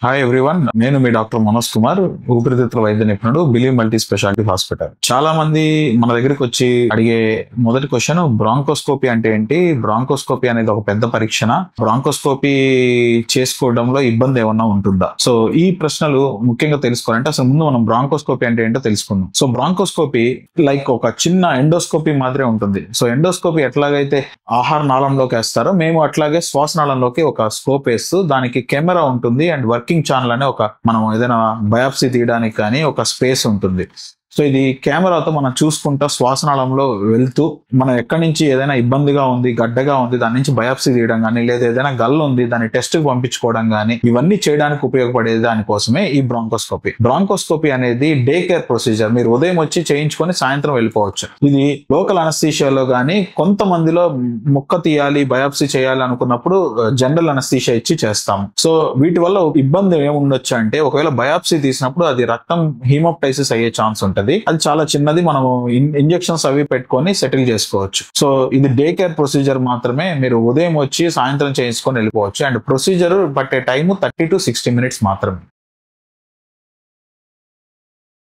Hi everyone, నేను మీ doctor Manoj Kumar, ఊపిరితిత్తుల వైద్య నిపుణుడు, బిలీవ్ మల్టీ స్పెషాలిటీ హాస్పిటల్. చాలా మంది మన దగ్గరికి వచ్చి అడిగే మొదటి క్వశ్చన్, బ్రాంకోస్కోపీ అంటే ఏంటి? బ్రాంకోస్కోపీ అనేది ఒక పెద్ద పరీక్షన, బ్రాంకోస్కోపీ చేసుకోవడంలో ఇబ్బంది ఏమన్నా ఉంటుందా? సో ఈ ప్రశ్నలు ముఖ్యంగా తెలుసుకోవాలంటే అసలు ముందు మనం బ్రాంకోస్కోపీ అంటే ఏంటో తెలుసుకుందాం. సో బ్రాంకోస్కోపీ లైక్ ఒక చిన్న ఎండోస్కోపీ మాదిరే ఉంటుంది. సో ఎండోస్కోపీ ఎట్లాగైతే ఆహార నాళంలోకి వేస్తారో, మేము అట్లాగే శ్వాసనాళంలోకి ఒక స్కోప్ వేస్తూ దానికి కెమెరా ఉంటుంది అండ్ వర్కింగ్ ఛానల్ అనే ఒక మనం ఏదైనా బయాప్సీ తీయడానికి కానీ ఒక స్పేస్ ఉంటుంది. సో ఇది కెమెరాతో మనం చూసుకుంటా శ్వాసనాళంలో వెళ్తూ మనం ఎక్కడి నుంచి ఏదైనా ఇబ్బందిగా ఉంది, గడ్డగా ఉంది, దాని నుంచి బయాప్సీ తీయడం కానీ, లేదా ఏదైనా గల్లు ఉంది దాన్ని టెస్ట్ కి పంపించుకోవడం కానీ, ఇవన్నీ చేయడానికి ఉపయోగపడే దానికోసమే ఈ బ్రాంకోస్కోపీ. బ్రాంకోస్కోపీ అనేది డే కేర్ ప్రొసీజర్. మీరు ఉదయం వచ్చి చేయించుకొని సాయంత్రం వెళ్ళిపోవచ్చు. ఇది లోకల్ అనస్థీషియాలో కానీ, కొంతమందిలో ముక్క తీయాలి, బయాప్సీ చేయాలి అనుకున్నప్పుడు జనరల్ అనస్థీషియా ఇచ్చి చేస్తాము. సో వీటి వల్ల ఇబ్బంది ఏముండొచ్చు అంటే, ఒకవేళ బయాప్సీ తీసినప్పుడు అది రక్తం హీమోప్టైసిస్ అయ్యే ఛాన్స్ ఉంటుంది. అది చాలా చిన్నది, మనము ఇంజెక్షన్స్ అవి పెట్టుకొని సెటిల్ చేసుకోవచ్చు. సో ఇది డే కేర్ ప్రొసీజర్ మాత్రమే. మీరు ఉదయం వచ్చి సాయంత్రం చేయించుకొని వెళ్ళిపోవచ్చు. అండ్ ప్రొసీజర్ పట్టే టైం 30 to 60 minutes మాత్రమే.